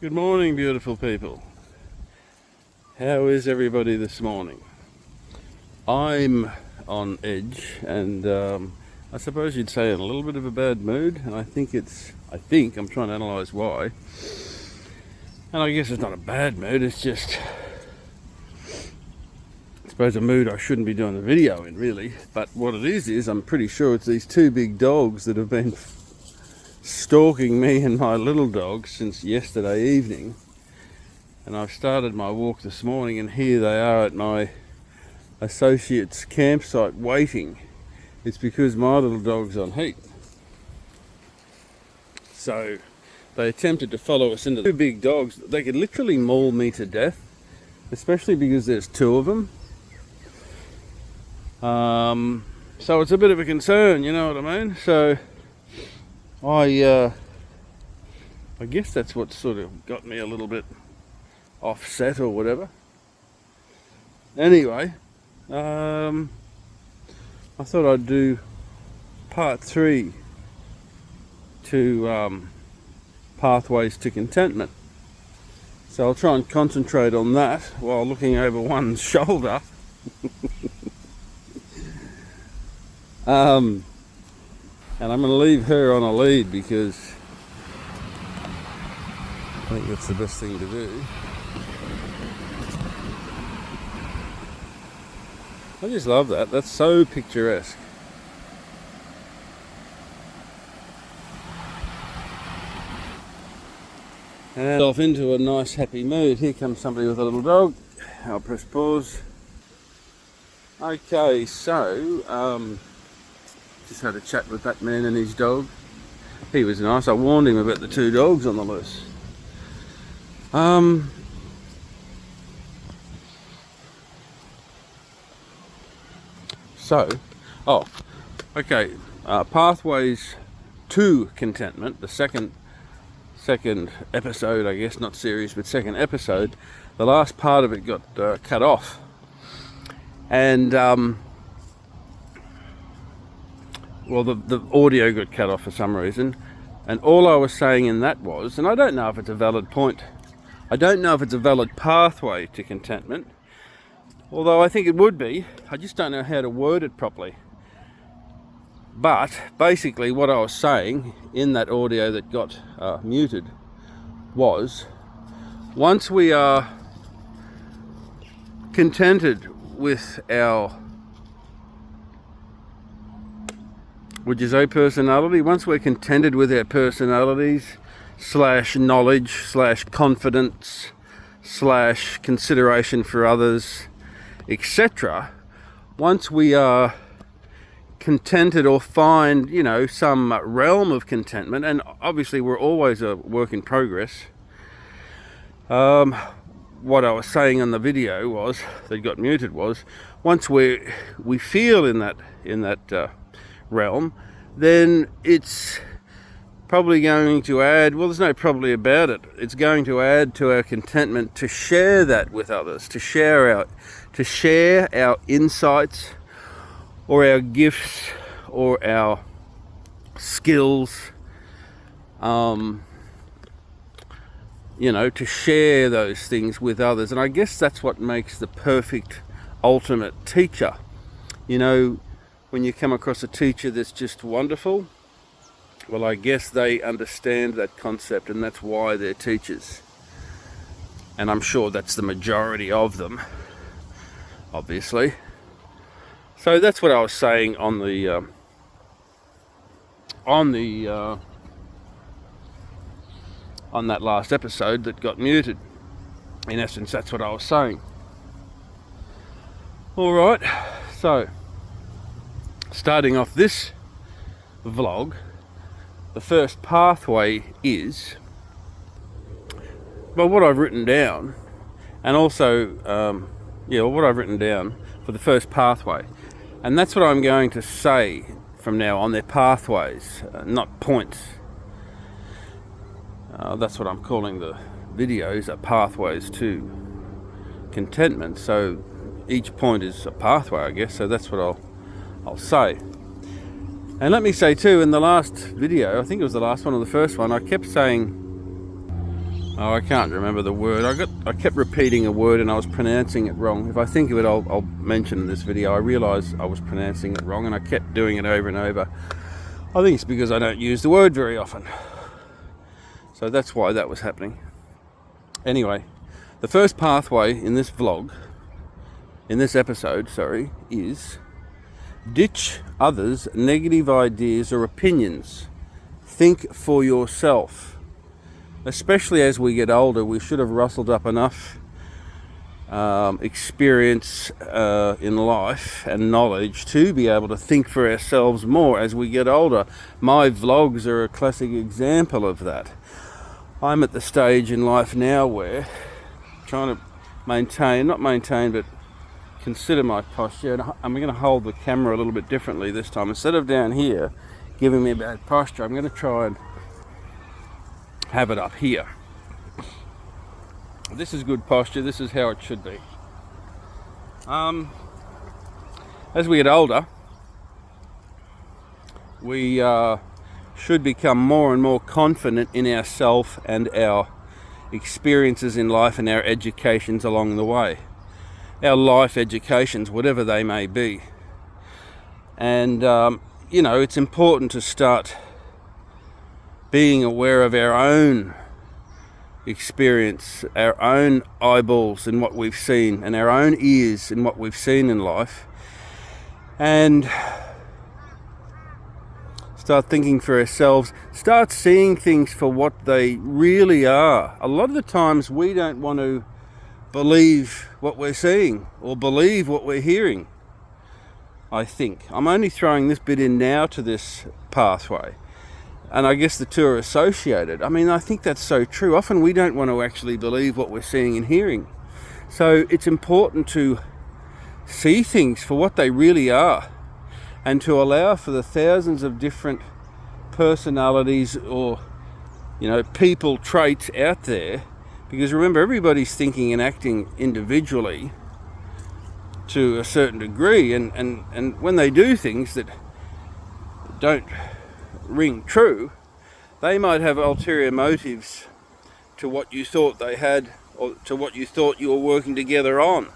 Good morning, beautiful people. How is everybody this morning? I'm on edge and I suppose you'd say in a little bit of a bad mood, and I think I'm trying to analyse why. And I guess it's not a bad mood, it's just, I suppose, a mood I shouldn't be doing the video in, really. But what it is I'm pretty sure it's these two big dogs that have been stalking me and my little dog since yesterday evening. And I've started my walk this morning, and here they are at my associate's campsite waiting. It's because my little dog's on heat. So they attempted to follow us into the two big dogs. They could literally maul me to death, especially because there's two of them. So it's a bit of a concern, you know what I mean? So I guess that's what sort of got me a little bit offset or whatever. Anyway, I thought I'd do part 3 to Pathways to Contentment. So I'll try and concentrate on that while looking over one's shoulder. And I'm going to leave her on a lead because I think that's the best thing to do. I just love that. That's so picturesque. And off into a nice happy mood. Here comes somebody with a little dog. I'll press pause. Okay, so just had a chat with that man and his dog. He was nice. I warned him about the two dogs on the loose. Pathways to Contentment, the second episode, I guess, not series, but second episode. The last part of it got cut off, and the audio got cut off for some reason. And all I was saying in that was, and I don't know if it's a valid point, I don't know if it's a valid pathway to contentment, although I think it would be. I just don't know how to word it properly. But basically what I was saying in that audio that got muted was, once we are contented with our, would you say, personality? Once we're contented with our personalities, / knowledge, / confidence, / consideration for others, etc. Once we are contented or find, some realm of contentment, and obviously we're always a work in progress. What I was saying in the video was, that got muted, was, once we feel in that realm, then it's probably going to add, well, there's no probably about it, it's going to add to our contentment to share that with others, to share our insights or our gifts or our skills, to share those things with others. And I guess that's what makes the perfect ultimate teacher. When you come across a teacher that's just wonderful, well, I guess they understand that concept, and that's why they're teachers. And I'm sure that's the majority of them, obviously. So that's what I was saying on that last episode that got muted. In essence, that's what I was saying. All right, so starting off this vlog, the first pathway is, well, what I've written down, and also, what I've written down for the first pathway. And that's what I'm going to say from now on. They're pathways, not points. That's what I'm calling the videos, are pathways to contentment. So each point is a pathway, I guess. So that's what I'll say. And let me say too, in the last video, I think it was the last one or the first one, I kept saying Oh, I can't remember the word. I kept repeating a word and I was pronouncing it wrong. If I think of it, I'll mention in this video. I realised I was pronouncing it wrong and I kept doing it over and over. I think it's because I don't use the word very often. So that's why that was happening. Anyway, the first pathway in this vlog, in this episode, is ditch others' negative ideas or opinions. Think for yourself. Especially as we get older, we should have rustled up enough experience in life and knowledge to be able to think for ourselves more as we get older. My vlogs are a classic example of that. I'm at the stage in life now where I'm trying to but consider my posture. And I'm going to hold the camera a little bit differently this time. Instead of down here giving me a bad posture, I'm going to try and have it up here. This is good posture. This is how it should be. As we get older, we should become more and more confident in ourselves and our experiences in life and our educations along the way. Our life educations, whatever they may be. And, it's important to start being aware of our own experience, our own eyeballs in what we've seen, and our own ears in what we've seen in life, and start thinking for ourselves, start seeing things for what they really are. A lot of the times we don't want to believe what we're seeing or believe what we're hearing, I think. I'm only throwing this bit in now to this pathway. And I guess the two are associated. I mean, I think that's so true. Often we don't want to actually believe what we're seeing and hearing. So it's important to see things for what they really are and to allow for the thousands of different personalities or, people traits out there. Because remember, everybody's thinking and acting individually to a certain degree. And when they do things that don't ring true, they might have ulterior motives to what you thought they had or to what you thought you were working together on.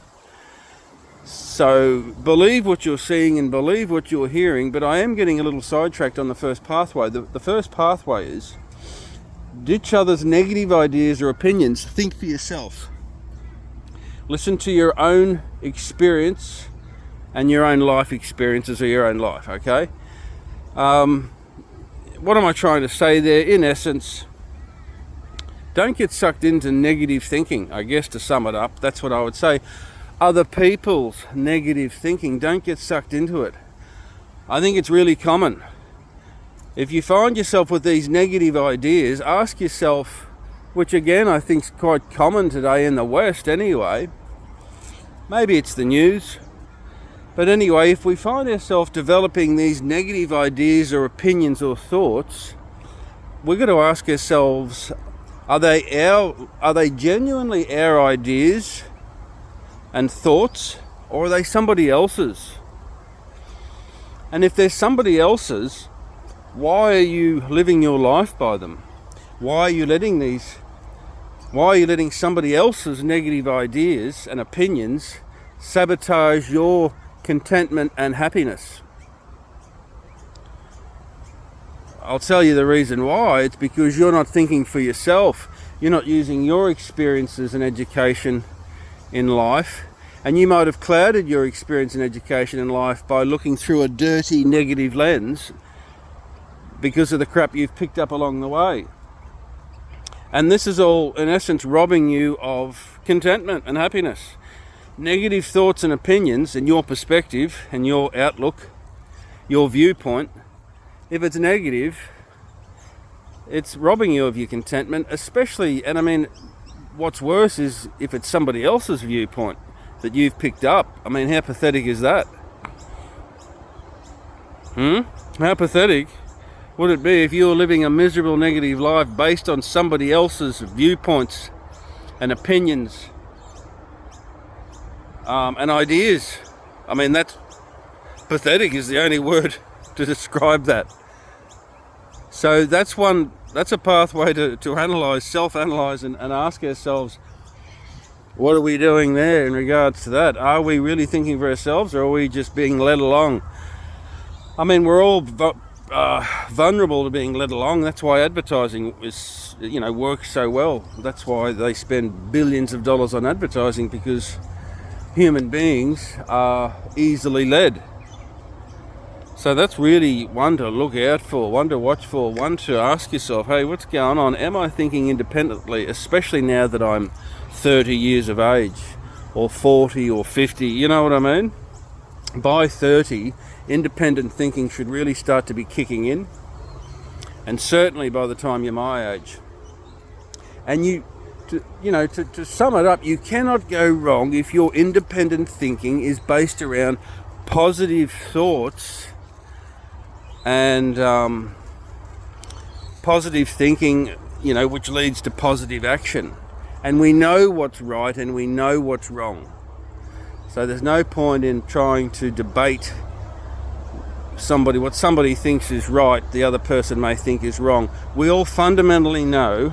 So believe what you're seeing and believe what you're hearing, but I am getting a little sidetracked on the first pathway. The first pathway is ditch others' negative ideas or opinions. Think for yourself. Listen to your own experience and your own life experiences of your own life, okay? What am I trying to say there? In essence, don't get sucked into negative thinking, I guess, to sum it up. That's what I would say. Other people's negative thinking, don't get sucked into it. I think it's really common. If you find yourself with these negative ideas, ask yourself, which again I think is quite common today in the West anyway, maybe it's the news, but anyway, if we find ourselves developing these negative ideas or opinions or thoughts, we're going to ask ourselves, are they genuinely our ideas and thoughts, or are they somebody else's? And if they're somebody else's, why are you living your life by them? Why are you letting somebody else's negative ideas and opinions sabotage your contentment and happiness? I'll tell you the reason why. It's because you're not thinking for yourself. You're not using your experiences and education in life, and you might have clouded your experience and education in life by looking through a dirty negative lens because of the crap you've picked up along the way. And this is all, in essence, robbing you of contentment and happiness. Negative thoughts and opinions and your perspective and your outlook, your viewpoint, if it's negative, it's robbing you of your contentment, especially, and I mean, what's worse is if it's somebody else's viewpoint that you've picked up. I mean, how pathetic is that? How pathetic would it be if you were living a miserable negative life based on somebody else's viewpoints and opinions and ideas? I mean, that's pathetic is the only word to describe that. So that's one that's a pathway to analyze, self-analyze, and ask ourselves, what are we doing there in regards to that? Are we really thinking for ourselves, or are we just being led along? I mean, we're all vulnerable to being led along. That's why advertising is, works so well. That's why they spend billions of dollars on advertising, because human beings are easily led. So that's really one to look out for, one to watch for, one to ask yourself, hey, what's going on? Am I thinking independently, especially now that I'm 30 years of age, or 40 or 50, you know what I mean? By 30, independent thinking should really start to be kicking in, and certainly by the time you're my age. And to sum it up, you cannot go wrong if your independent thinking is based around positive thoughts and positive thinking, which leads to positive action. And we know what's right and we know what's wrong. So there's no point in trying to debate what somebody thinks is right, the other person may think is wrong. We all fundamentally know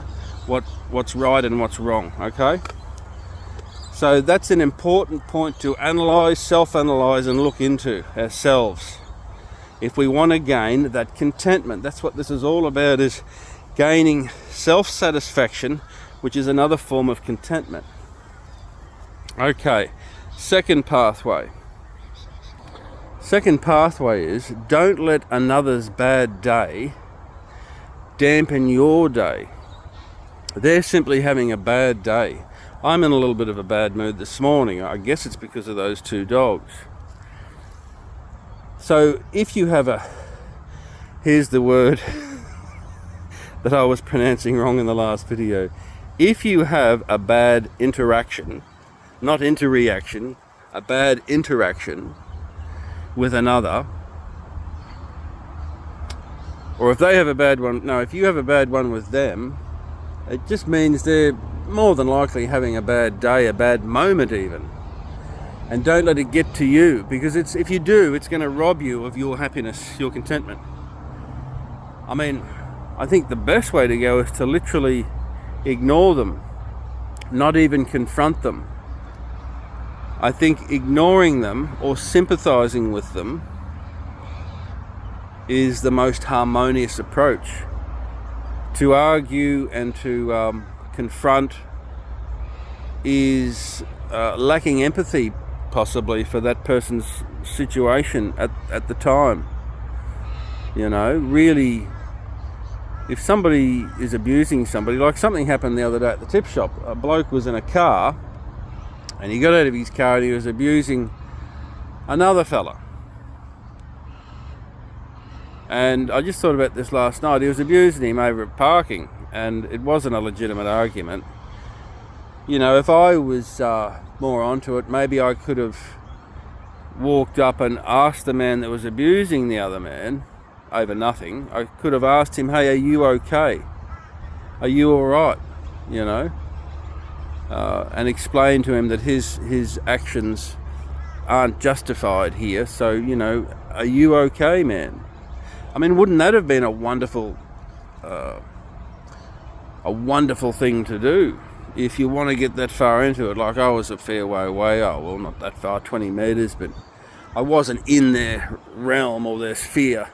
what's right and what's wrong, okay? So that's an important point to analyze, self-analyze, and look into ourselves. If we want to gain that contentment, that's what this is all about, is gaining self-satisfaction, which is another form of contentment. Okay, second pathway. Second pathway is, don't let another's bad day dampen your day. They're simply having a bad day. I'm in a little bit of a bad mood this morning. I guess it's because of those two dogs. So if you have here's the word that I was pronouncing wrong in the last video. If you have a bad interaction, not interreaction, a bad interaction with another, or if they have a bad one, if you have a bad one with them, it just means they're more than likely having a bad day, a bad moment even. And don't let it get to you, because if you do, it's going to rob you of your happiness, your contentment. I mean, I think the best way to go is to literally ignore them, not even confront them. I think ignoring them or sympathizing with them is the most harmonious approach. To argue and to confront is lacking empathy, possibly, for that person's situation at the time. Really, if somebody is abusing somebody, like something happened the other day at the tip shop. A bloke was in a car and he got out of his car and he was abusing another fella. And I just thought about this last night. He was abusing him over at parking, and it wasn't a legitimate argument. If I was more onto it, maybe I could have walked up and asked the man that was abusing the other man over nothing. I could have asked him, hey, are you okay? Are you all right? And explain to him that his actions aren't justified here. So, are you okay, man? I mean, wouldn't that have been a wonderful thing to do? If you want to get that far into it, like I was a fair way away, not that far, 20 metres, but I wasn't in their realm or their sphere.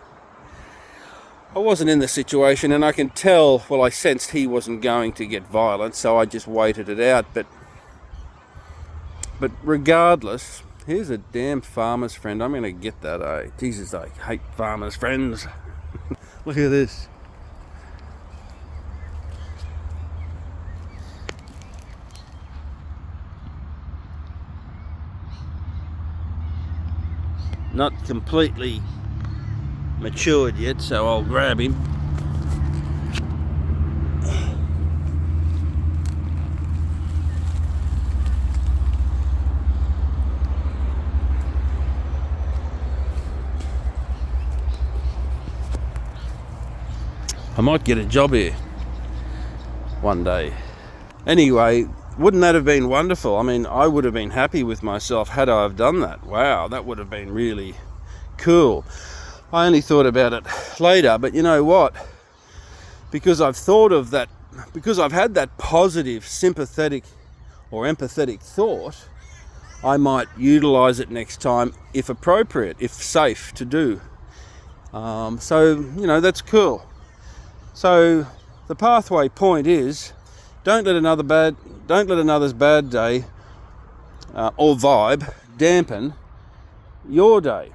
I wasn't in the situation, and I can tell, I sensed he wasn't going to get violent, so I just waited it out. But regardless, here's a damn farmer's friend. I'm going to get that, eh? Jesus, I hate farmer's friends. Look at this. Not completely matured yet, so I'll grab him. I might get a job here one day. Anyway, wouldn't that have been wonderful? I mean, I would have been happy with myself had I have done that. Wow, that would have been really cool. I only thought about it later, but you know what? because I've thought of that, because I've had that positive, sympathetic or empathetic thought, I might utilize it next time if appropriate, if safe to do. So, that's cool. So the pathway point is, don't let another's bad day or vibe dampen your day.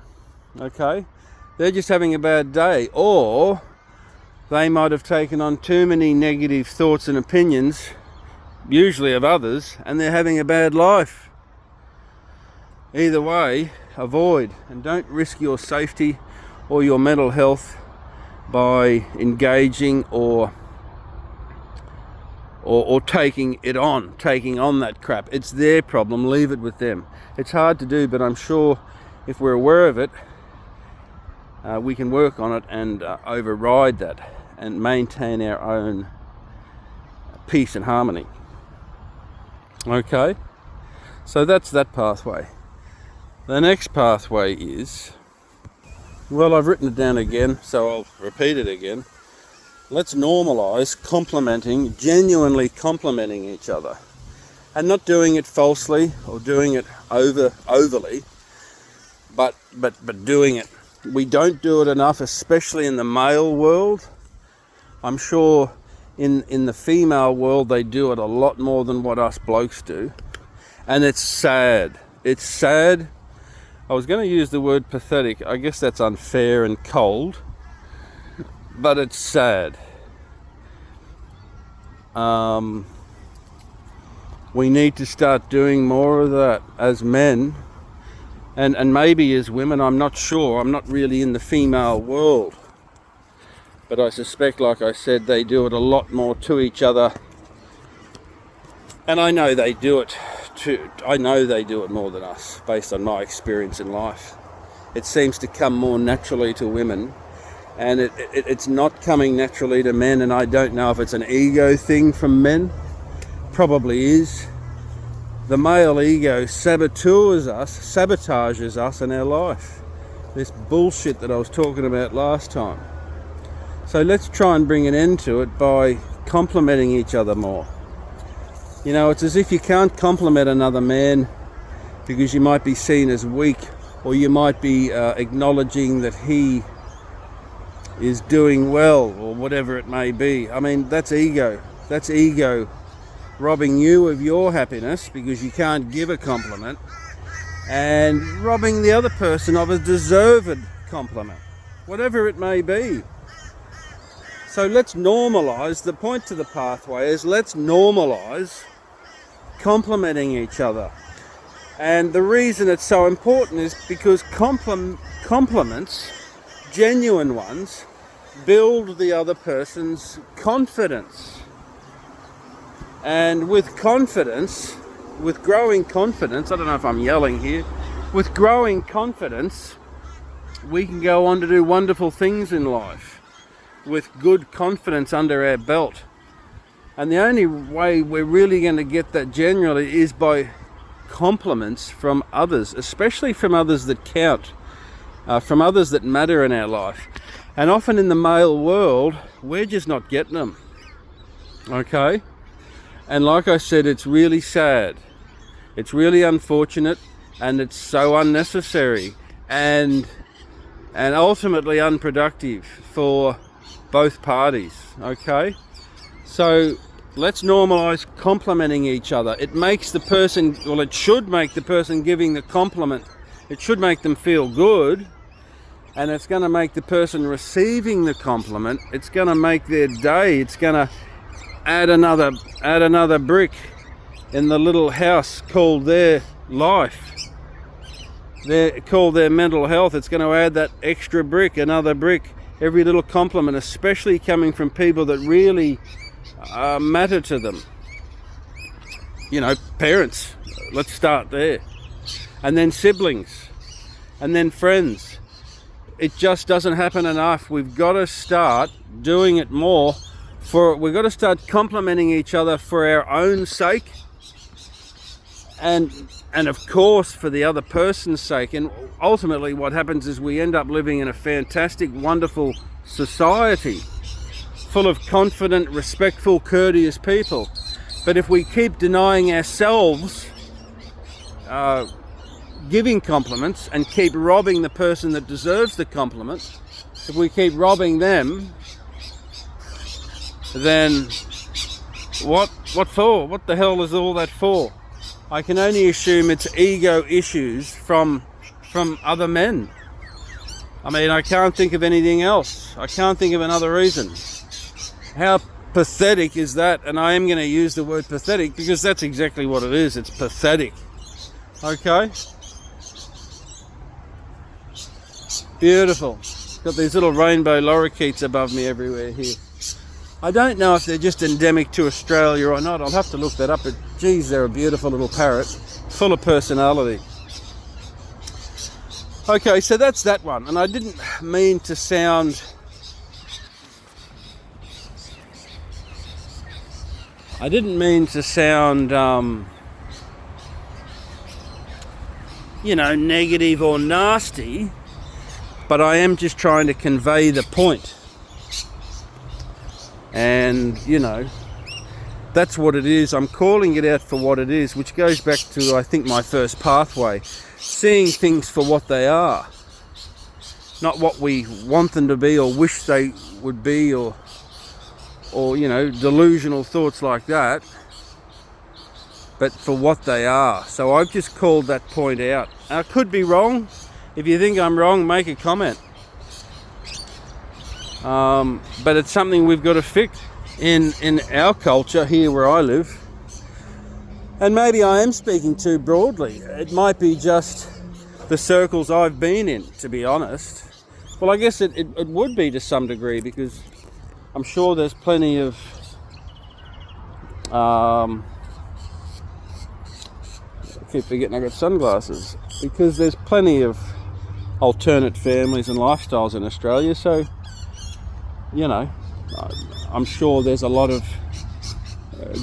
Okay? They're just having a bad day, or they might have taken on too many negative thoughts and opinions, usually of others, and they're having a bad life. Either way, avoid and don't risk your safety or your mental health by engaging or taking on that crap. It's their problem. Leave it with them. It's hard to do, but I'm sure if we're aware of it, we can work on it and override that and maintain our own peace and harmony. Okay, so that's that pathway. The next pathway is, well, I've written it down again, so I'll repeat it again. Let's normalize genuinely complimenting each other, and not doing it falsely or doing it overly, but doing it. We don't do it enough, especially in the male world. I'm sure in the female world they do it a lot more than what us blokes do, and it's sad. It's sad. I was going to use the word pathetic. I guess that's unfair and cold, but it's sad. We need to start doing more of that as men, and maybe as women. I'm not sure. I'm not really in the female world, but I suspect, like I said, they do it a lot more to each other, and I know they do it more than us, based on my experience in life. It seems to come more naturally to women, and it's not coming naturally to men, and I don't know if it's an ego thing from men. Probably is. The male ego sabotages us in our life. This bullshit that I was talking about last time. So let's try and bring an end to it by complimenting each other more. It's as if you can't compliment another man because you might be seen as weak, or you might be acknowledging that he is doing well, or whatever it may be. I mean, that's ego. That's ego robbing you of your happiness because you can't give a compliment, and robbing the other person of a deserved compliment, whatever it may be. So let's normalize. The point to the pathway is, let's normalize complimenting each other. And the reason it's so important is because compliments, genuine ones, build the other person's confidence. And with confidence, with growing confidence, I don't know if I'm yelling here, with growing confidence, we can go on to do wonderful things in life with good confidence under our belt. And the only way we're really going to get that generally is by compliments from others, especially from others that count, from others that matter in our life. And often in the male world, we're just not getting them. Okay? And like I said, it's really sad. It's really unfortunate, and it's so unnecessary and ultimately unproductive for both parties. Okay? So let's normalize complimenting each other. It makes the person, well, it should make the person giving the compliment, it should make them feel good, and it's going to make the person receiving the compliment, it's going to make their day, it's going to add another brick in the little house called their life, called their mental health. It's going to add that extra brick, another brick, every little compliment, especially coming from people that really matter to them. Parents, let's start there, and then siblings, and then friends. It just doesn't happen enough. We've got to start doing it more. We've got to start complimenting each other for our own sake, and of course for the other person's sake. And ultimately what happens is we end up living in a fantastic, wonderful society full of confident, respectful, courteous people. But if we keep denying ourselves giving compliments and keep robbing the person that deserves the compliment, if we keep robbing them, then what for? What the hell is all that for? I can only assume it's ego issues from other men. I mean, I can't think of anything else. I can't think of another reason. How pathetic is that? And I am going to use the word pathetic because that's exactly what it is. It's pathetic. Okay? Beautiful. Got these little rainbow lorikeets above me everywhere here. I don't know if they're just endemic to Australia or not. I'll have to look that up. But geez, they're a beautiful little parrot, full of personality. Okay, so that's that one. And I didn't mean to sound... negative or nasty, but I am just trying to convey the point. And, that's what it is. I'm calling it out for what it is, which goes back to, I think, my first pathway. Seeing things for what they are. Not what we want them to be or wish they would be or delusional thoughts like that. But for what they are. So I've just called that point out. I could be wrong. If you think I'm wrong, make a comment. But it's something we've got to fix in our culture here where I live. And maybe I am speaking too broadly. It might be just the circles I've been in, to be honest. Well, I guess it would be to some degree, because I'm sure there's plenty of I keep forgetting I got sunglasses, because there's plenty of alternate families and lifestyles in Australia. So, I'm sure there's a lot of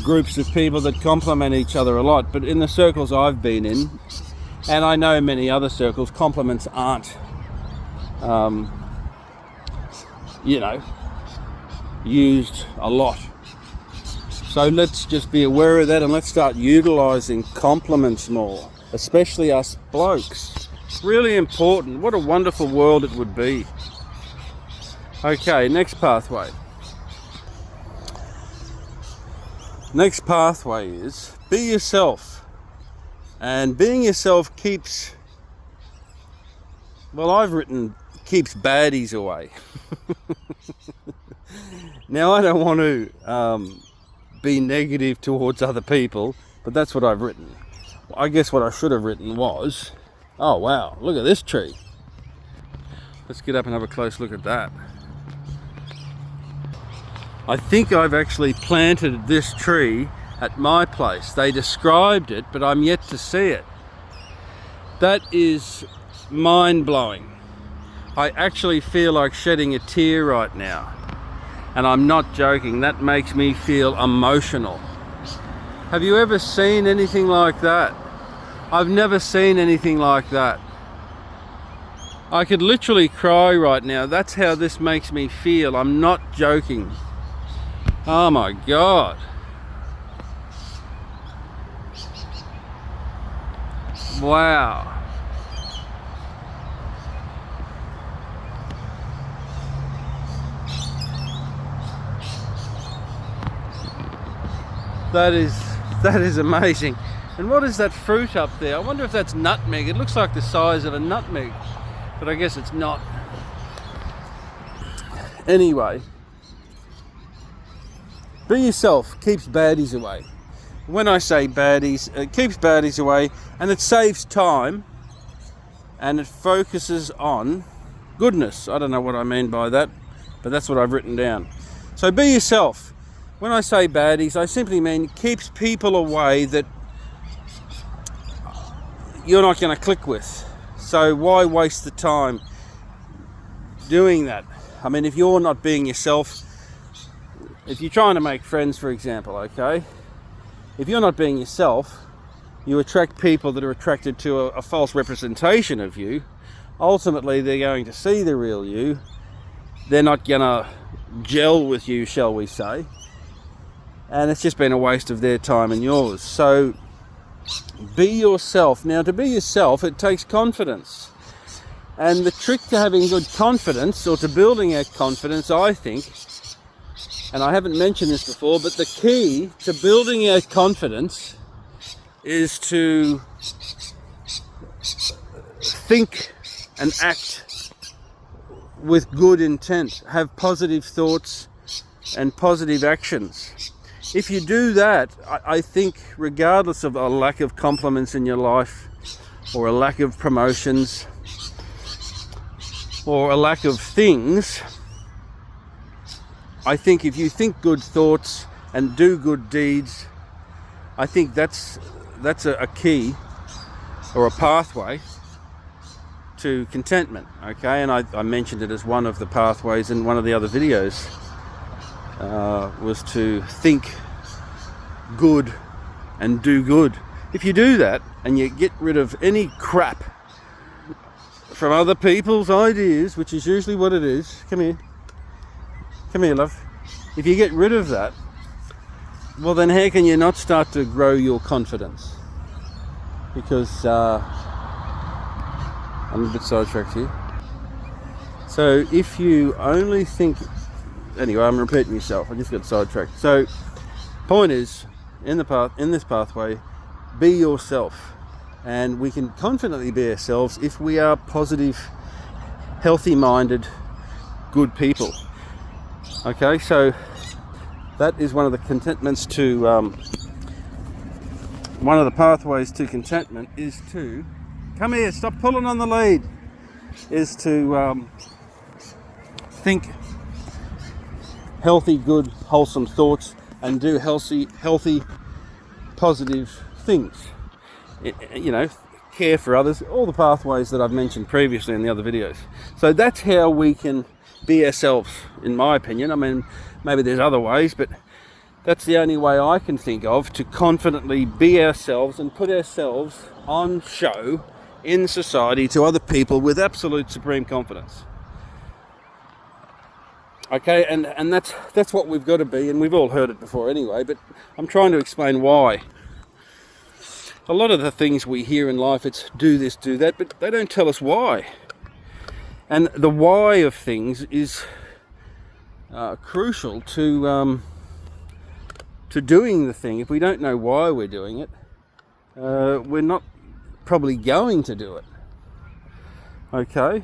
groups of people that complement each other a lot. But in the circles I've been in, and I know many other circles, compliments aren't, used a lot. So let's just be aware of that, and let's start utilising compliments more, especially us blokes. It's really important. What a wonderful world it would be. Okay, next pathway. Next pathway is be yourself. And being yourself keeps, I've written keeps baddies away. Now, I don't want to be negative towards other people, but that's what I've written. I guess what I should have written was, oh wow, look at this tree. Let's get up and have a close look at that. I think I've actually planted this tree at my place. They described it, but I'm yet to see it. That is mind-blowing. I actually feel like shedding a tear right now. And I'm not joking, that makes me feel emotional. Have you ever seen anything like that? I've never seen anything like that. I could literally cry right now. That's how this makes me feel. I'm not joking. Oh my God. Wow. That is amazing. And what is that fruit up there? I wonder if that's nutmeg. It looks like the size of a nutmeg, but I guess it's not. Anyway, be yourself keeps baddies away. When I say baddies, it keeps baddies away, and it saves time, and it focuses on goodness. I don't know what I mean by that, but that's what I've written down. So be yourself. When I say baddies, I simply mean keeps people away that you're not going to click with. So why waste the time doing that? I mean, if you're not being yourself, if you're trying to make friends, for example, okay? If you're not being yourself, you attract people that are attracted to a false representation of you. Ultimately, they're going to see the real you. They're not going to gel with you, shall we say, and it's just been a waste of their time and yours. So be yourself. Now, to be yourself, it takes confidence. And the trick to having good confidence, or to building our confidence, I think, and I haven't mentioned this before, but the key to building our confidence is to think and act with good intent, have positive thoughts and positive actions. If you do that, I think regardless of a lack of compliments in your life, or a lack of promotions, or a lack of things, I think if you think good thoughts and do good deeds, I think that's a key, or a pathway to contentment. Okay, and I mentioned it as one of the pathways in one of the other videos, was to think good and do good. If you do that and you get rid of any crap from other people's ideas, which is usually what it is. Come here, love. If you get rid of that, well, then how can you not start to grow your confidence? Because I'm a bit sidetracked here. So if you only think, anyway, I'm repeating myself, I just got sidetracked. So point is, in this pathway, be yourself. And we can confidently be ourselves if we are positive, healthy-minded, good people. Okay, so that is one of the contentments to, one of the pathways to contentment is to, come here, stop pulling on the lead, is to think healthy, good, wholesome thoughts and do healthy, positive things. You know, care for others, all the pathways that I've mentioned previously in the other videos. So that's how we can be ourselves, in my opinion. I mean, maybe there's other ways, but that's the only way I can think of to confidently be ourselves and put ourselves on show in society to other people with absolute supreme confidence. Okay, and that's what we've got to be, and we've all heard it before anyway, but I'm trying to explain why. A lot of the things we hear in life, it's do this, do that, but they don't tell us why. And the why of things is crucial to doing the thing. If we don't know why we're doing it, we're not probably going to do it. Okay?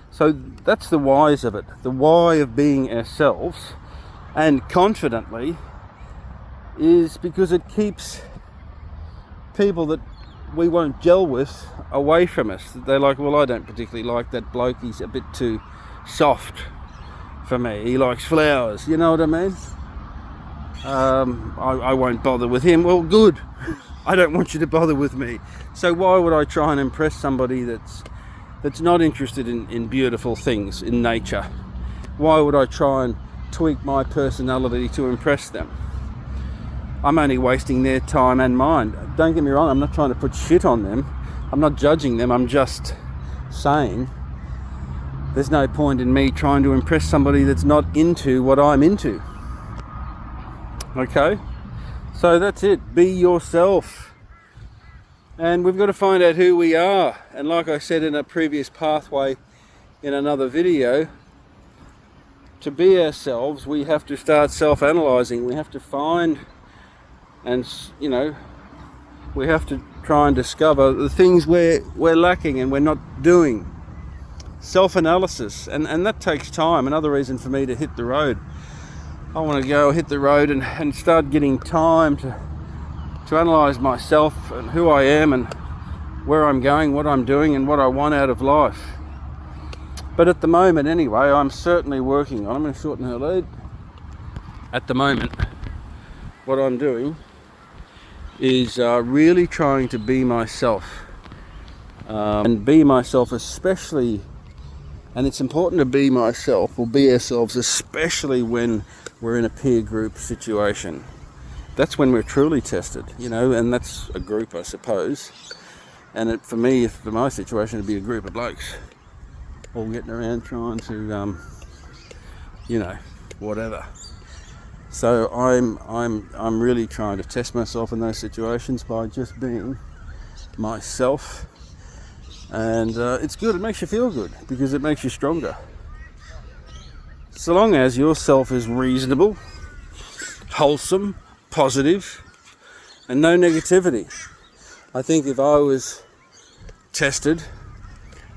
So that's the whys of it. The why of being ourselves and confidently is because it keeps people that we won't gel with away from us. They're like, well, I don't particularly like that bloke, he's a bit too soft for me, he likes flowers, you know what I mean? I won't bother with him. Well, good. I don't want you to bother with me. So why would I try and impress somebody that's not interested in beautiful things in nature? Why would I try and tweak my personality to impress them? I'm only wasting their time and mine. Don't get me wrong, I'm not trying to put shit on them. I'm not judging them, I'm just saying there's no point in me trying to impress somebody that's not into what I'm into. Okay? So that's it. Be yourself. And we've got to find out who we are. And like I said in a previous pathway in another video, to be ourselves, we have to start self-analyzing. We have to find and, you know, we have to try and discover the things we're lacking and we're not doing. Self-analysis, and that takes time. Another reason for me to hit the road. I want to go hit the road and start getting time to analyse myself and who I am and where I'm going, what I'm doing and what I want out of life. But at the moment anyway, I'm certainly working on, I'm going to shorten her lead. At the moment, what I'm doing is really trying to be myself. And be myself especially, and it's important to be myself or be ourselves especially when we're in a peer group situation. That's when we're truly tested, you know, and that's a group, I suppose. And for me, for my situation, it'd be a group of blokes all getting around trying to, you know, whatever. So I'm really trying to test myself in those situations by just being myself, and it's good. It makes you feel good because it makes you stronger. So long as yourself is reasonable, wholesome, positive, and no negativity. I think if I was tested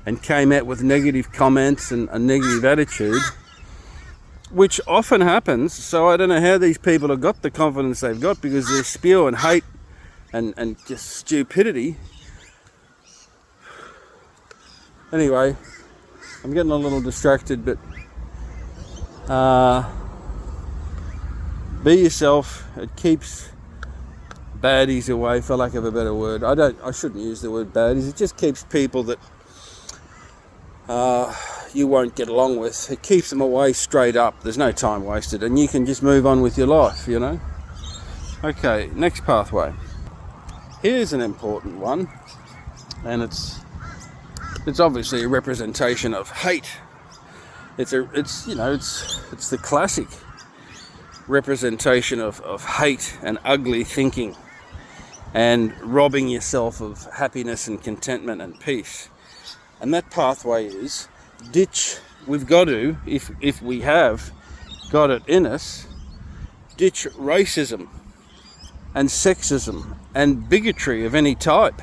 and came out with negative comments and a negative attitude, which often happens, so I don't know how these people have got the confidence they've got, because they're spewing hate and just stupidity. Anyway, I'm getting a little distracted, but be yourself. It keeps baddies away, for lack of a better word. I shouldn't use the word baddies. It just keeps people that you won't get along with. It keeps them away straight up. There's no time wasted, and you can just move on with your life, you know. Okay, next pathway. Here's an important one, and it's obviously a representation of hate. It's the classic representation of hate and ugly thinking and robbing yourself of happiness and contentment and peace. And that pathway is we've got to, if we have got it in us, ditch racism and sexism and bigotry of any type.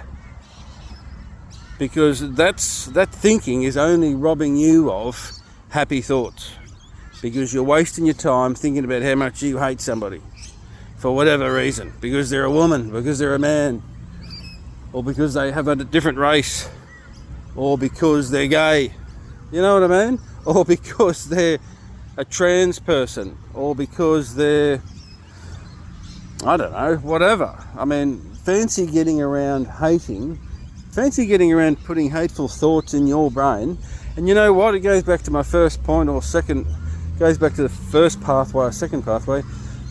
Because that thinking is only robbing you of happy thoughts. Because you're wasting your time thinking about how much you hate somebody for whatever reason. Because they're a woman, because they're a man, or because they have a different race, or because they're gay. You know what I mean? Or because they're a trans person, or because they're, I don't know, whatever. I mean, fancy getting around putting hateful thoughts in your brain. And you know what? It goes back to my first point, goes back to the first pathway or second pathway.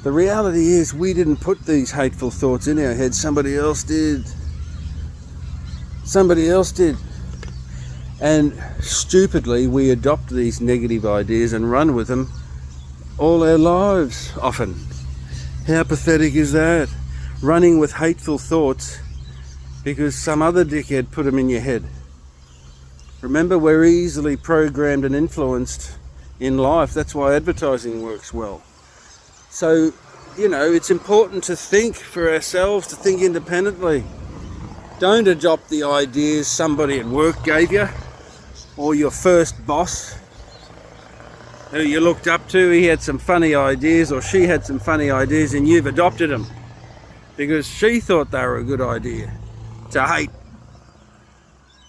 The reality is we didn't put these hateful thoughts in our head. Somebody else did. And stupidly, we adopt these negative ideas and run with them all our lives, often. How pathetic is that? Running with hateful thoughts because some other dickhead put them in your head. Remember, we're easily programmed and influenced in life. That's why advertising works well. So, it's important to think for ourselves, to think independently. Don't adopt the ideas somebody at work gave you, or your first boss who you looked up to. He had some funny ideas, or she had some funny ideas, and you've adopted them because she thought they were a good idea to hate.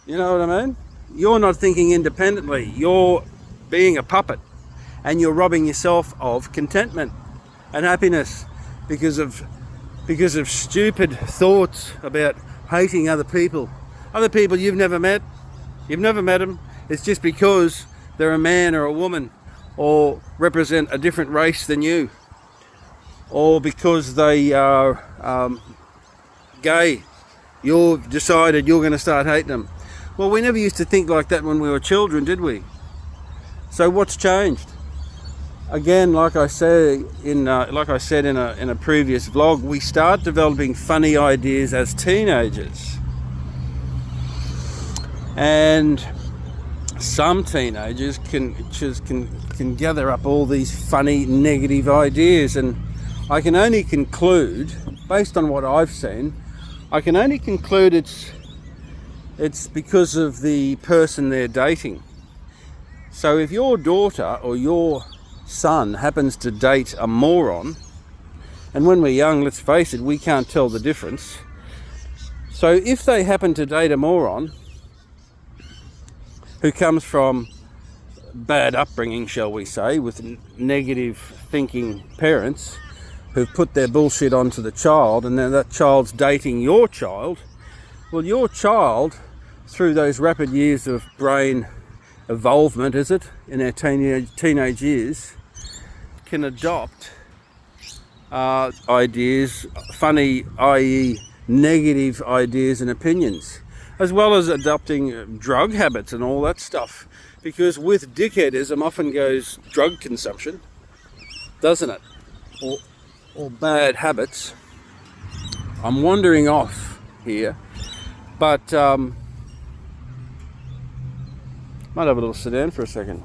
You know what I mean? You're not thinking independently. You're being a puppet, and you're robbing yourself of contentment and happiness because of stupid thoughts about hating other people you've never met. You've never met them. It's just because they're a man or a woman, or represent a different race than you, or because they are gay. You've decided you're going to start hating them. Well, we never used to think like that when we were children, did we? So what's changed? Again, like I said in a previous vlog, we start developing funny ideas as teenagers, and some teenagers can gather up all these funny negative ideas, and I can only conclude, based on what I've seen, it's because of the person they're dating. So if your daughter or your son happens to date a moron, and when we're young, let's face it, we can't tell the difference. So if they happen to date a moron who comes from bad upbringing, shall we say, with negative thinking parents who've put their bullshit onto the child, and then that child's dating your child, well, your child, through those rapid years of brain evolvement, in our teenage years, can adopt ideas, funny, i.e. negative ideas and opinions, as well as adopting drug habits and all that stuff. Because with dickheadism often goes drug consumption. doesn't it? Or bad habits. I'm wandering off here, but might have a little sit down for a second.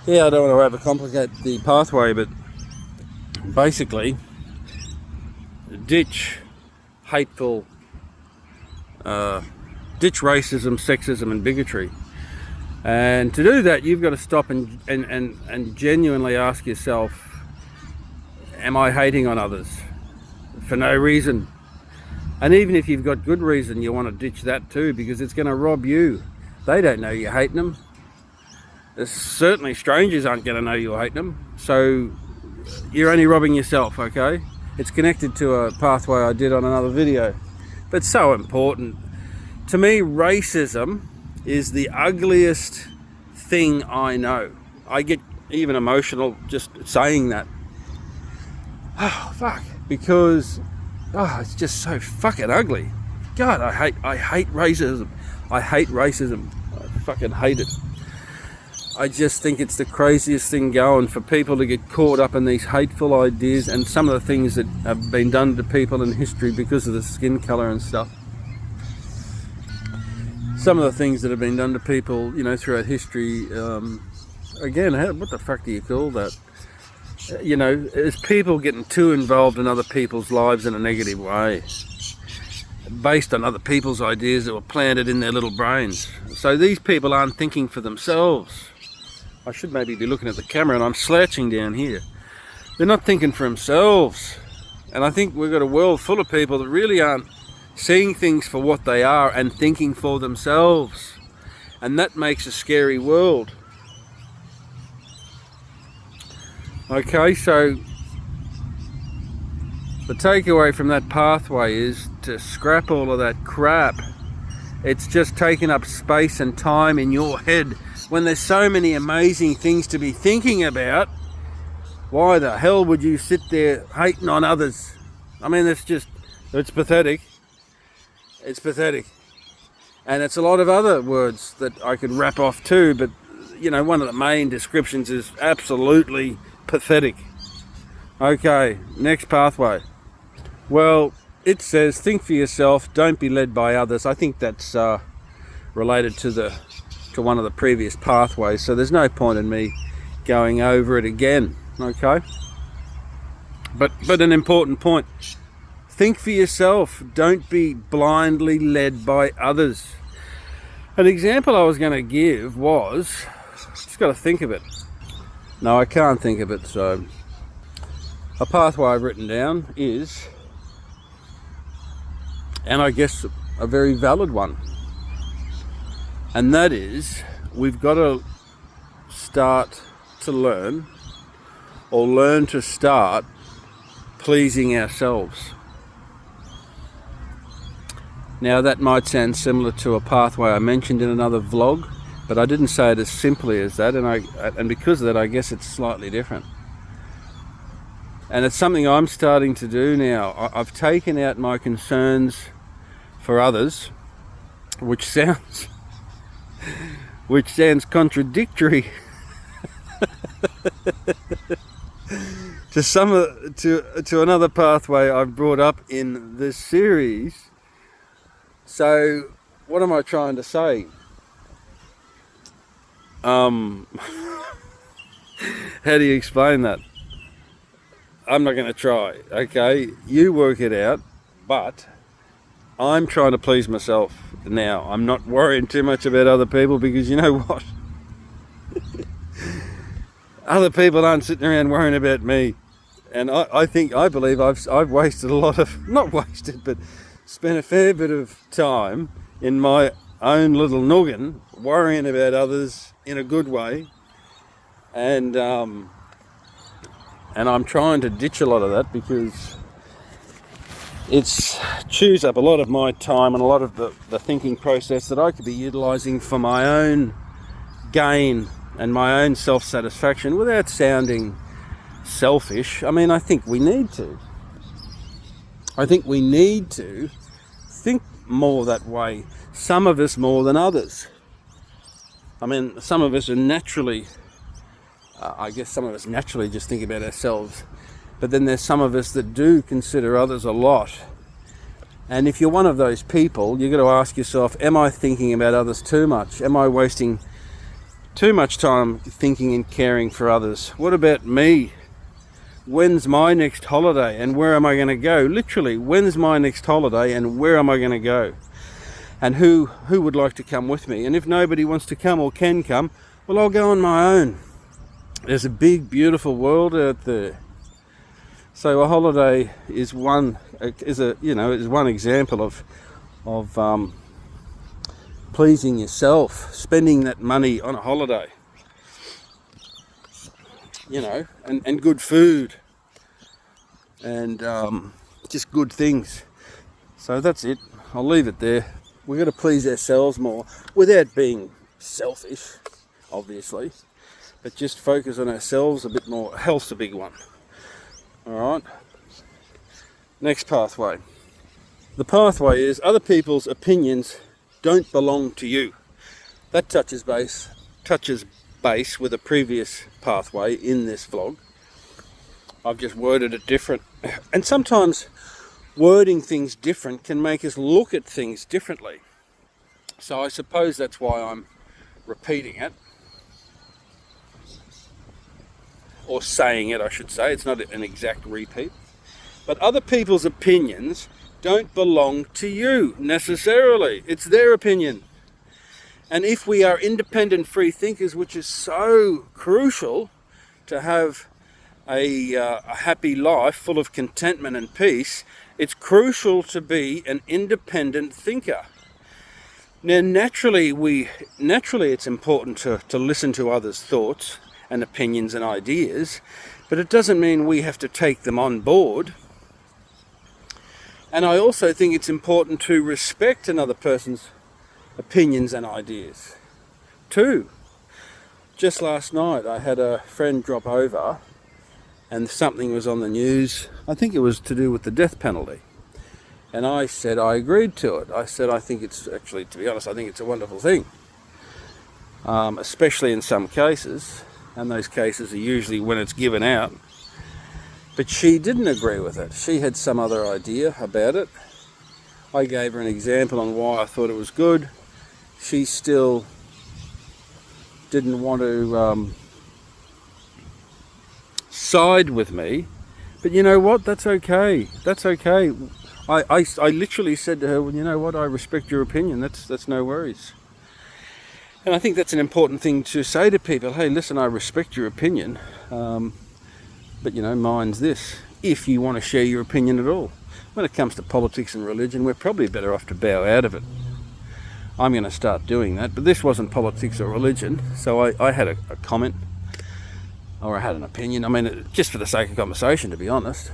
Yeah, I don't want to overcomplicate the pathway, but basically, ditch hateful, ditch racism, sexism and bigotry. And to do that, you've got to stop and genuinely ask yourself, am I hating on others for no reason? And even if you've got good reason, you want to ditch that too, because it's going to rob you. They don't know you're hating them. Certainly strangers aren't going to know you're hating them. So you're only robbing yourself, okay? It's connected to a pathway I did on another video. But so important. To me, racism is the ugliest thing I know. I get even emotional just saying that. Oh, fuck. Because, it's just so fucking ugly. God, I hate racism. I hate racism. I fucking hate it. I just think it's the craziest thing going for people to get caught up in these hateful ideas and some of the things that have been done to people in history because of the skin colour and stuff. Some of the things that have been done to people, throughout history, again, what the fuck do you call that? It's people getting too involved in other people's lives in a negative way, based on other people's ideas that were planted in their little brains. So these people aren't thinking for themselves. I should maybe be looking at the camera, and I'm slouching down here. They're not thinking for themselves. And I think we've got a world full of people that really aren't seeing things for what they are and thinking for themselves. And that makes a scary world. Okay, so the takeaway from that pathway is to scrap all of that crap. It's just taking up space and time in your head when there's so many amazing things to be thinking about. Why the hell would you sit there hating on others? I mean, it's pathetic. It's pathetic. And it's a lot of other words that I could wrap off too, but one of the main descriptions is absolutely pathetic. Okay, next pathway. Well, it says, think for yourself, don't be led by others. I think that's related to one of the previous pathways, so there's no point in me going over it again, okay? But an important point. Think for yourself, don't be blindly led by others. An example I was going to give was, just got to think of it. No, I can't think of it, so a pathway I've written down is, and I guess a very valid one, and that is, we've got to start to learn to start pleasing ourselves. Now that might sound similar to a pathway I mentioned in another vlog, but I didn't say it as simply as that, and because of that I guess it's slightly different. And it's something I'm starting to do now. I've taken out my concerns for others, which sounds contradictory to another pathway I've brought up in this series. So what am I trying to say? How do you explain that? I'm not going to try, okay? You work it out, but I'm trying to please myself now. I'm not worrying too much about other people, because you know what? Other people aren't sitting around worrying about me. And I believe I've wasted a lot of, not wasted, but spent a fair bit of time in my own little noggin worrying about others in a good way. And I'm trying to ditch a lot of that, because it's chews up a lot of my time and a lot of the thinking process that I could be utilising for my own gain and my own self-satisfaction without sounding selfish. I mean, I think we need to. I think we need to think more that way. Some of us more than others. I mean, some of us are naturally I guess some of us naturally just think about ourselves, but then there's some of us that do consider others a lot. And if you're one of those people, you've got to ask yourself, am I thinking about others too much? Am I wasting too much time thinking and caring for others? What about me? When's my next holiday and where am I going to go? Literally, when's my next holiday and where am I going to go? And who would like to come with me? And if nobody wants to come or can come, well, I'll go on my own. There's a big, beautiful world out there. So a holiday is one example of pleasing yourself, spending that money on a holiday, and good food and just good things. So that's it. I'll leave it there. We've got to please ourselves more without being selfish, obviously, but just focus on ourselves a bit more. Health's a big one. All right. Next pathway. The pathway is other people's opinions don't belong to you. That touches base with a previous pathway in this vlog. I've just worded it different. And sometimes wording things different can make us look at things differently. So I suppose that's why I'm repeating it. Or saying it, I should say. It's not an exact repeat. But other people's opinions don't belong to you necessarily. It's their opinion. And if we are independent free thinkers, which is so crucial to have a happy life full of contentment and peace, it's crucial to be an independent thinker. Now, naturally it's important to listen to others' thoughts and opinions and ideas, but it doesn't mean we have to take them on board. And I also think it's important to respect another person's opinions and ideas too. Just last night I had a friend drop over and something was on the news. I think it was to do with the death penalty. And I said I agreed to it. I said I think it's actually, to be honest, I think it's a wonderful thing. Especially in some cases. And those cases are usually when it's given out. But she didn't agree with it. She had some other idea about it. I gave her an example on why I thought it was good. She still didn't want to side with me. But you know what? That's okay. That's okay. I literally said to her, well, you know what? I respect your opinion. That's no worries. And I think that's an important thing to say to people. Hey, listen, I respect your opinion, but mine's this. If you want to share your opinion at all. When it comes to politics and religion, we're probably better off to bow out of it. I'm going to start doing that, but this wasn't politics or religion, so I had a comment, or I had an opinion. I mean, just for the sake of conversation, to be honest,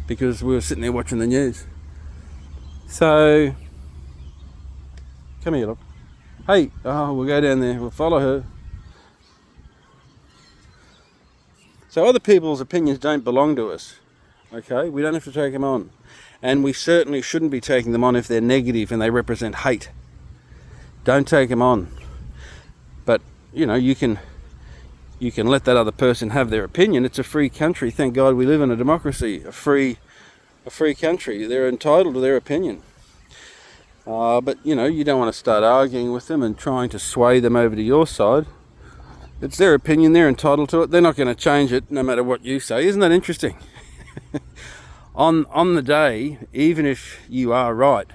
because we were sitting there watching the news. So... come here, look. Hey, we'll go down there. We'll follow her. So other people's opinions don't belong to us. Okay? We don't have to take them on. And we certainly shouldn't be taking them on if they're negative and they represent hate. Don't take them on. But, you can let that other person have their opinion. It's a free country. Thank God we live in a democracy. A free country. They're entitled to their opinion. But you don't want to start arguing with them and trying to sway them over to your side. It's their opinion, they're entitled to it. They're not going to change it no matter what you say. Isn't that interesting? On the day, even if you are right,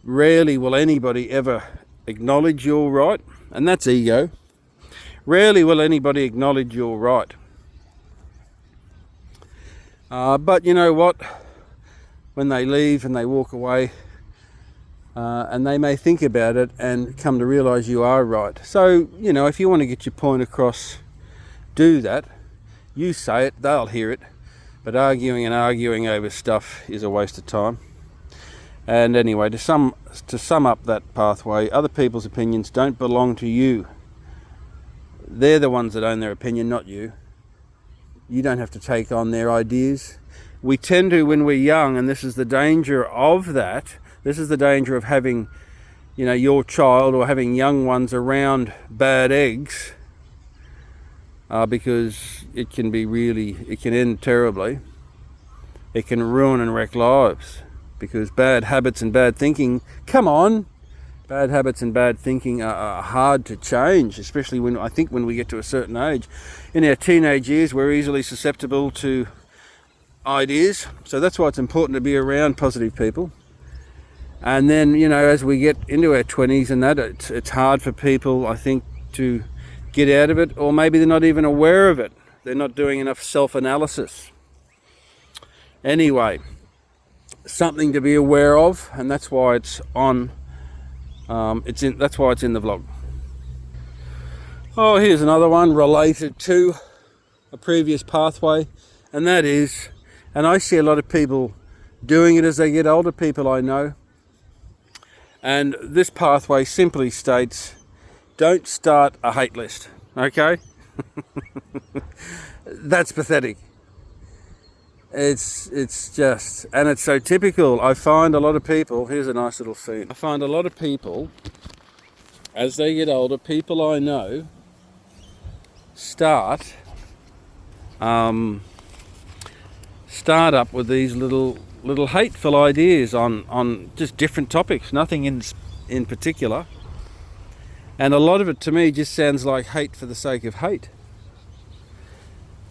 rarely will anybody ever acknowledge you're right, and that's ego. Rarely will anybody acknowledge you're right. But you know what? When they leave and they walk away, and they may think about it and come to realise you are right. So, if you want to get your point across, do that. You say it, they'll hear it. But arguing over stuff is a waste of time. And anyway, to sum up that pathway, other people's opinions don't belong to you. They're the ones that own their opinion, not you. You don't have to take on their ideas. We tend to, when we're young, and this is the danger of that. This is the danger of having, your child or having young ones around bad eggs, because it can end terribly. It can ruin and wreck lives, because bad habits and bad thinking, bad habits and bad thinking are hard to change, especially when we get to a certain age. In our teenage years, we're easily susceptible to ideas, so that's why it's important to be around positive people. And then, as we get into our 20s and that, it's hard for people, I think, to get out of it, or maybe they're not even aware of it. They're not doing enough self-analysis. Anyway, something to be aware of, and that's why it's on. That's why it's in the vlog. Oh, here's another one related to a previous pathway, and that is, and I see a lot of people doing it as they get older, people I know. And this pathway simply states, don't start a hate list, okay? That's pathetic. It's just, and it's so typical. I find a lot of people, here's a nice little scene. I find a lot of people, as they get older, people I know, start up with these little hateful ideas on just different topics, nothing in particular. And a lot of it to me just sounds like hate for the sake of hate.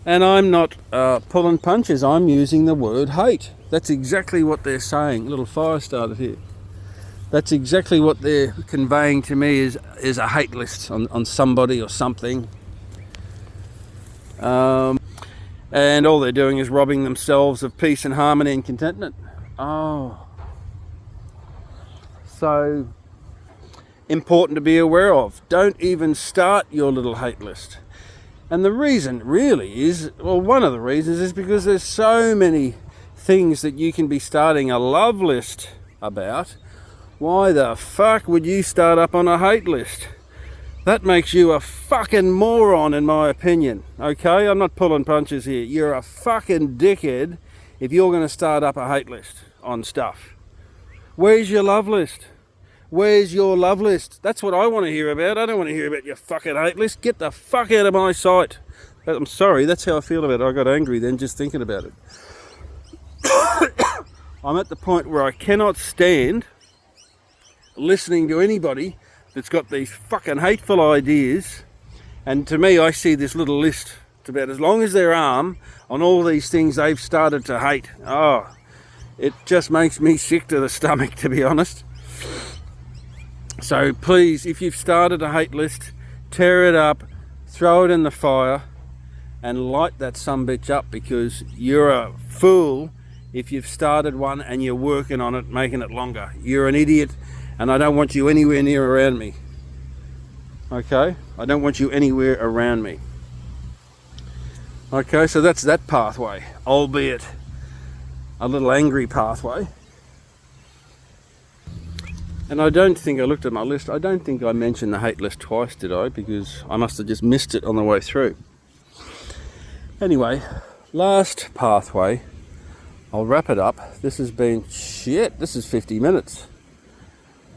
And I'm not pulling punches, I'm using the word hate. That's exactly what they're saying. A little fire started here. That's exactly what they're conveying to me is a hate list on somebody or something. And all they're doing is robbing themselves of peace and harmony and contentment. Oh. So important to be aware of. Don't even start your little hate list. And the reason really is, well, one of the reasons is because there's so many things that you can be starting a love list about. Why the fuck would you start up on a hate list? That makes you a fucking moron, in my opinion. Okay, I'm not pulling punches here. You're a fucking dickhead if you're going to start up a hate list on stuff. Where's your love list? Where's your love list? That's what I want to hear about. I don't want to hear about your fucking hate list. Get the fuck out of my sight. I'm sorry, that's how I feel about it. I got angry then just thinking about it. I'm at the point where I cannot stand listening to anybody that's got these fucking hateful ideas. And to me, I see this little list. It's about as long as their arm on all these things they've started to hate. Oh, it just makes me sick to the stomach, to be honest. So please, if you've started a hate list, tear it up, throw it in the fire, and light that sumbitch up, because you're a fool if you've started one and you're working on it, making it longer. You're an idiot, and I don't want you anywhere near around me. Okay? I don't want you anywhere around me. Okay, so that's that pathway, albeit a little angry pathway. And I don't think I looked at my list. I don't think I mentioned the hate list twice, did I? Because I must have just missed it on the way through. Anyway, last pathway. I'll wrap it up. This has been shit. This is 50 minutes.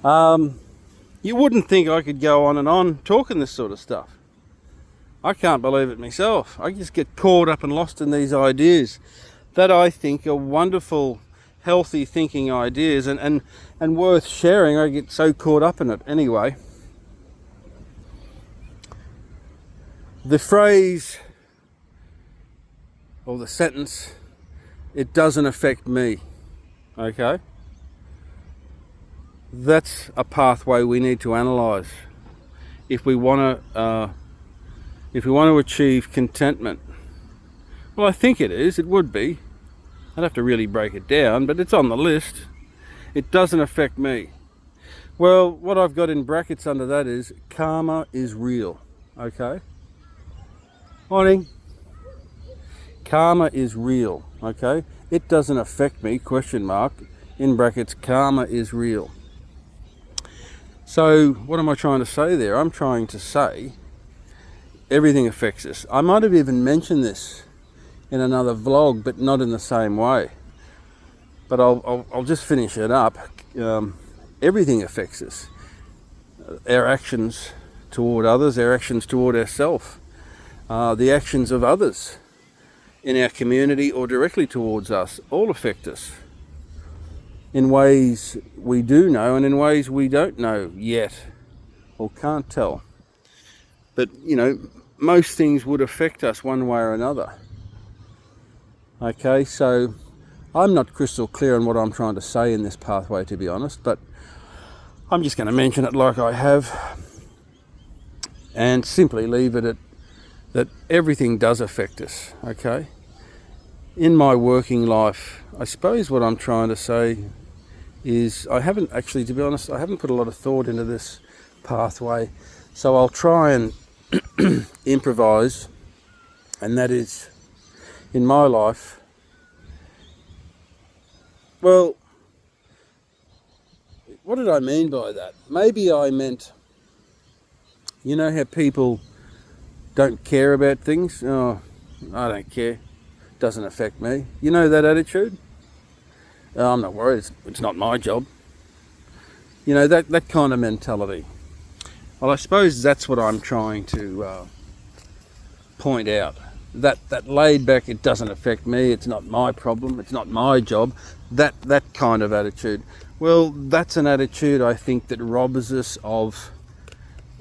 You wouldn't think I could go on and on talking this sort of stuff. I can't believe it myself. I just get caught up and lost in these ideas that I think are wonderful, healthy thinking ideas and worth sharing. I get so caught up in it. Anyway, the phrase or the sentence, it doesn't affect me, okay? That's a pathway we need to analyse if we want to achieve contentment. Well, I think it is. It would be. I'd have to really break it down, but it's on the list. It doesn't affect me. Well, what I've got in brackets under that is karma is real. Okay? Morning. Karma is real. Okay? It doesn't affect me, question mark, in brackets, karma is real. So, what am I trying to say there? I'm trying to say everything affects us. I might have even mentioned this in another vlog, but not in the same way. But I'll just finish it up. Everything affects us. Our actions toward others, our actions toward ourselves. the actions of others in our community or directly towards us all affect us in ways we do know and in ways we don't know yet or can't tell. But, most things would affect us one way or another. Okay, so I'm not crystal clear on what I'm trying to say in this pathway, to be honest, but I'm just going to mention it like I have and simply leave it at that everything does affect us, okay? In my working life, I suppose what I'm trying to say is I haven't put a lot of thought into this pathway, so I'll try and improvise, and that is, in my life, well, what did I mean by that? Maybe I meant, how people don't care about things? Oh, I don't care. Doesn't affect me. You know that attitude? Oh, I'm not worried. It's not my job. That kind of mentality. Well, I suppose that's what I'm trying to point out. That laid back, it doesn't affect me, it's not my problem, it's not my job, that kind of attitude. Well, that's an attitude, I think, that robs us of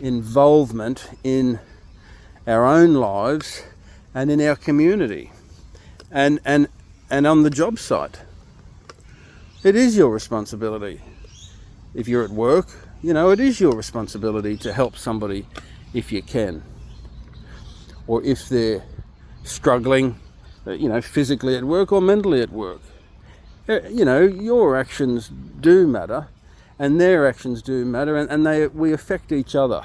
involvement in our own lives and in our community and on the job site. It is your responsibility. If you're at work, it is your responsibility to help somebody if you can. Or if they're struggling, physically at work or mentally at work. Your actions do matter and their actions do matter, and we affect each other.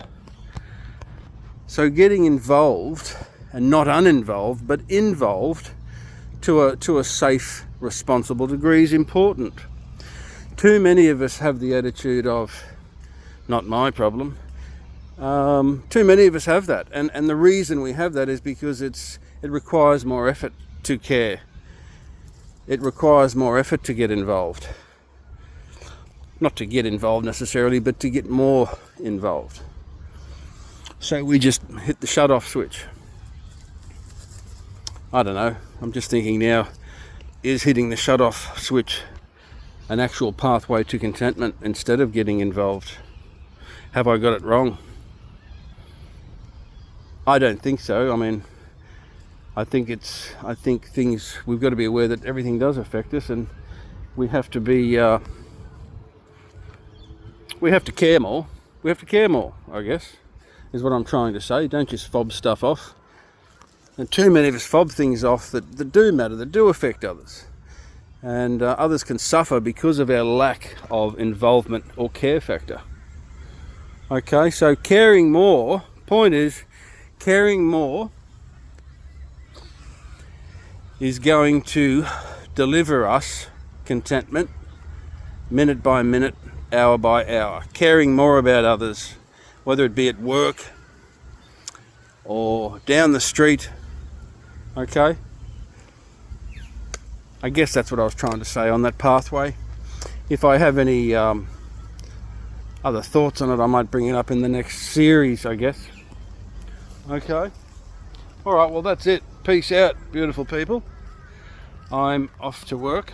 So getting involved, and not uninvolved, but involved to a safe, responsible degree is important. Too many of us have the attitude of, not my problem. Too many of us have that, and the reason we have that is because it requires more effort to care. It requires more effort to get involved. Not to get involved necessarily, but to get more involved. So we just hit the shut-off switch. I don't know, I'm just thinking now, is hitting the shut-off switch an actual pathway to contentment instead of getting involved? Have I got it wrong? I don't think so. I think things, we've got to be aware that everything does affect us, and we have to be, we have to care more. We have to care more, I guess, is what I'm trying to say. Don't just fob stuff off. And too many of us fob things off that do matter, that do affect others. And others can suffer because of our lack of involvement or care factor. Okay, so caring more, point is, caring more is going to deliver us contentment minute by minute, hour by hour. Caring more about others, whether it be at work or down the street. Okay? I guess that's what I was trying to say on that pathway. If I have any other thoughts on it, I might bring it up in the next series, I guess. Okay? Alright, well that's it. Peace out, beautiful people. I'm off to work,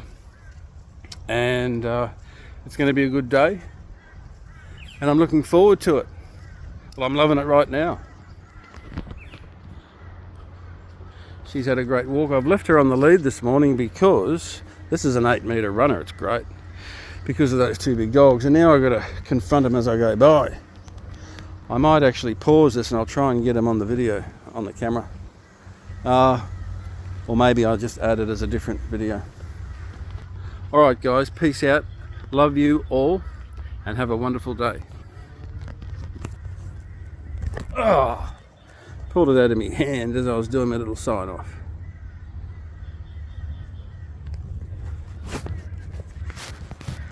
and it's going to be a good day, and I'm looking forward to it. Well, I'm loving it right now. She's had a great walk. I've left her on the lead this morning because this is an 8-metre runner. It's great because of those two big dogs, and now I've got to confront them as I go by. I might actually pause this and I'll try and get them on the video, on the camera. Or maybe I'll just add it as a different video. Alright guys, peace out. Love you all and have a wonderful day. Pulled it out of my hand as I was doing my little sign off.